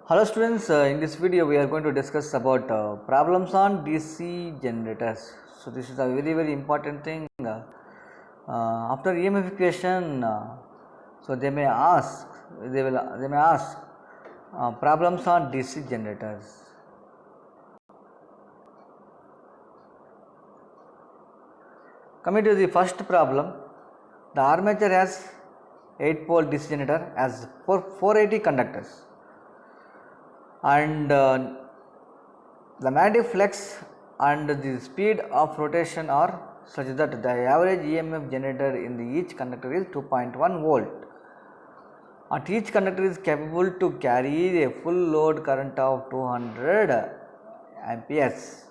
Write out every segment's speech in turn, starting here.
Hello students, in this video we are going to discuss about problems on DC generators. So this is a very important thing. After EMF equation, so they may ask problems on DC generators. Coming to the first problem, the armature has 8-pole DC generator has 480 conductors, and the magnetic flux and the speed of rotation are such that the average EMF generated in each conductor is 2.1 volt. At each conductor is capable to carry a full load current of 200 amperes.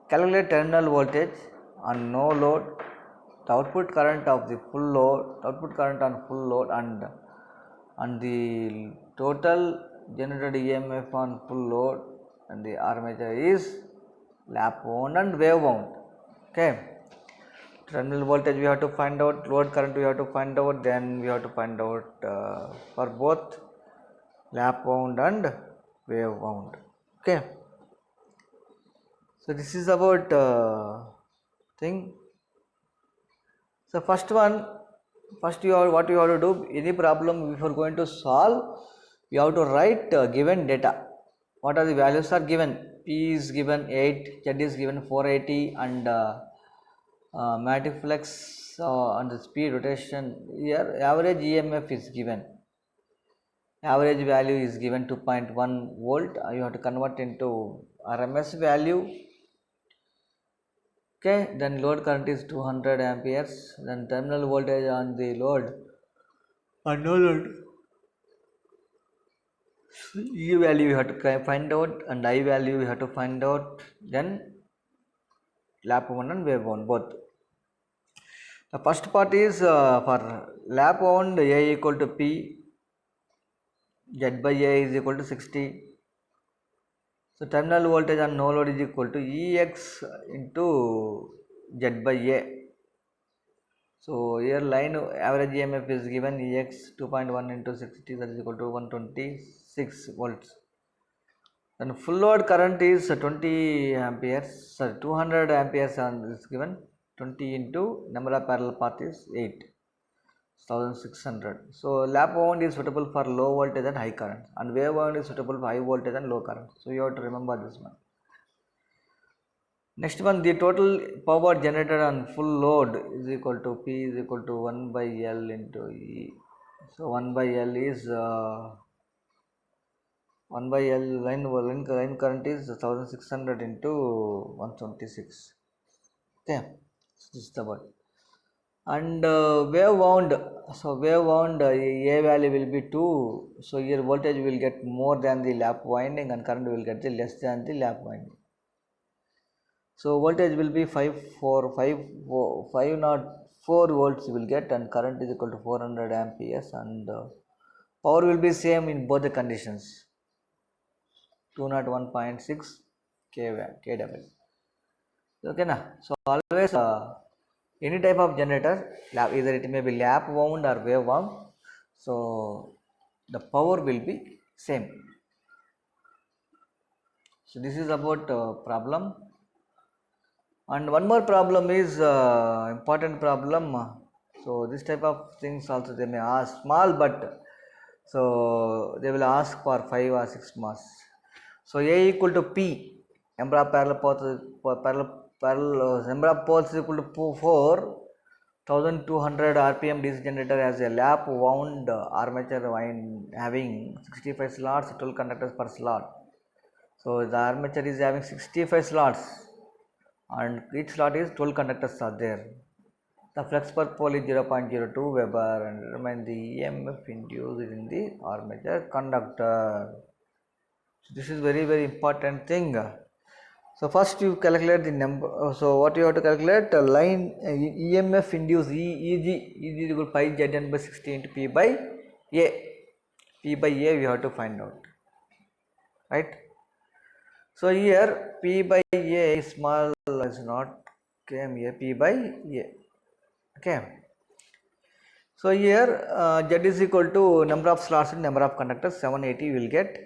Calculate terminal voltage on no load, the output current of the full load, output current on full load, and the total generated EMF on full load, and the armature is lap wound and wave wound. Okay, terminal voltage we have to find out, load current we have to find out, then we have to find out for both lap wound and wave wound. Okay, so this is about thing. So what you have to do, any problem before going to solve, you have to write given data. What are the values are given? P is given 8, Z is given 480, and magnetic flux and the speed rotation. Here average EMF is given. Average value is given 2.1 volt. You have to convert into RMS value. Okay, then load current is 200 amperes, then terminal voltage on the load and no load, E value you have to find out, and I value you have to find out, then lap wound and wave wound both. The first part is for lap wound, A equal to P, Z by A is equal to 60. So terminal voltage on no load is equal to Ex into Z by A. So here line average EMF is given Ex 2.1 into 60, that is equal to 126 volts. Then full load current is 20 amperes, sorry 200 amperes is given, 20 into number of parallel path is 8, 1600. So lap wound is suitable for low voltage and high current, and wave wound is suitable for high voltage and low current. So you have to remember this one. Next one, the total power generated on full load is equal to P is equal to 1 by L into E. So 1 by L is 1 by L line current is 1600 into 126. Okay, so this is the word. And wave wound, so wave wound A value will be 2. So here voltage will get more than the lap winding, and current will get the less than the lap winding. So voltage will be 504 volts will get, and current is equal to 400 amperes, and power will be same in both the conditions, 201.6 kW. Okay na? So always any type of generator, either it may be lap wound or wave wound, so the power will be same. So this is about problem. And one more problem is important problem. So this type of things also they may ask small, but so they will ask for 5 or 6 marks. So A equal to P, number of parallel number of poles is equal to 4. 1200 RPM DC generator has a lap wound armature wind having 65 slots, 12 conductors per slot. So the armature is having 65 slots, and each slot is 12 conductors are there. The flux per pole is 0.02 Weber, and remain the EMF induced in the armature conductor. So this is very important thing. So first you calculate the number. So what you have to calculate, line EMF induced EG is equal to pi Zn by 60 into P by A. P by A we have to find out, right? So here P by A is small, is not came here, P by A. Okay. So here Z is equal to number of slots and number of conductors, 780 you will get.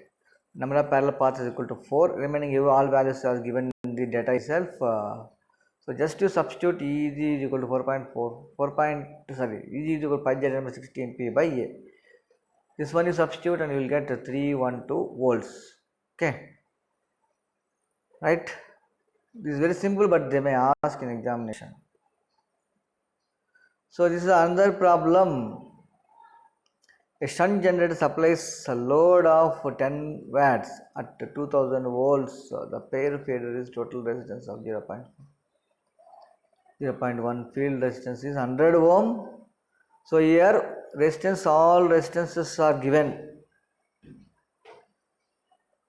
number of parallel paths is equal to 4, remaining all values are given in the data itself. So just to substitute EG is equal to 4.4 EG is equal to pi z 16 P by A. This one you substitute and you will get 312 volts. Okay, right? This is very simple, but they may ask in examination. So this is another problem. A shunt generator supplies a load of 10 watts at 2000 volts. The pair fader is total resistance of 0.1. Field resistance is 100 ohm. So here resistance, all resistances are given.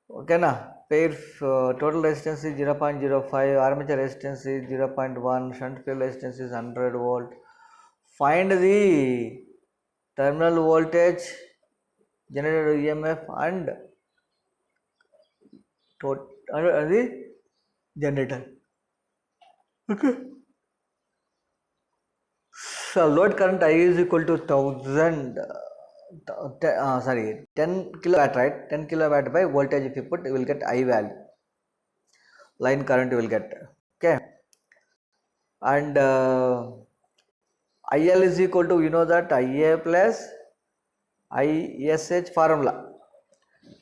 Okay na? Pair total resistance is 0.05, armature resistance is 0.1, shunt field resistance is 100 volt. Find the terminal voltage, generator EMF and the generator. Okay. So load current I is equal to 10 kilowatt, right? 10 kilowatt by voltage if you put, you will get I value. Line current you will get. Okay. And IL is equal to, you know that IA plus ISH formula.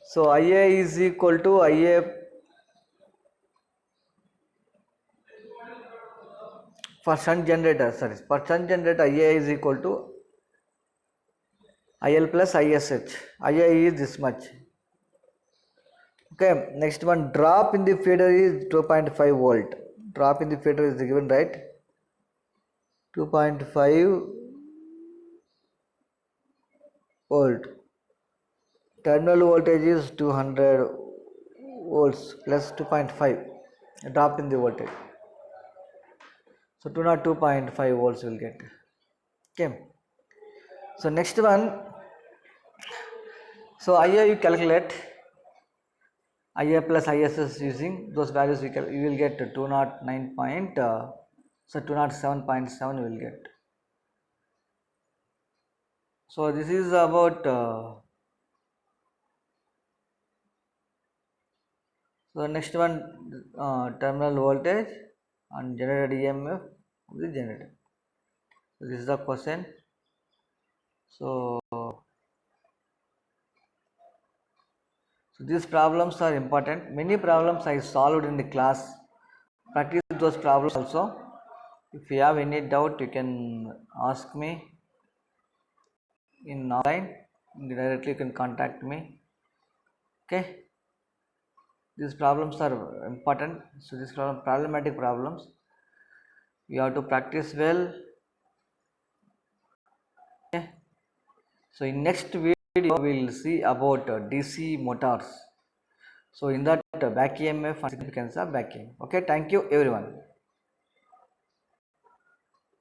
So IA is equal to IA for shunt generator, for shunt generator IA is equal to IL plus ISH. IA is this much. Okay, next one, drop in the feeder is 2.5 volt. Drop in the feeder is given, right? 2.5 volt. Terminal voltage is 200 volts plus 2.5 drop in the voltage. So 202.5 volts will get. Okay. So next one. So IA you calculate. IA plus ISS using those values you will get 209. So 207.7 you will get. So this is about so next one, terminal voltage and generated EMF of the generator. So this is the question. So these problems are important. Many problems I solved in the class. Practice those problems also. If you have any doubt, you can ask me in online. Directly you can contact me. Okay. These problems are important. So these problematic problems. You have to practice well. Okay. So in next video we will see about DC motors. So in that back EMF and significance of back EMF. Okay, thank you everyone.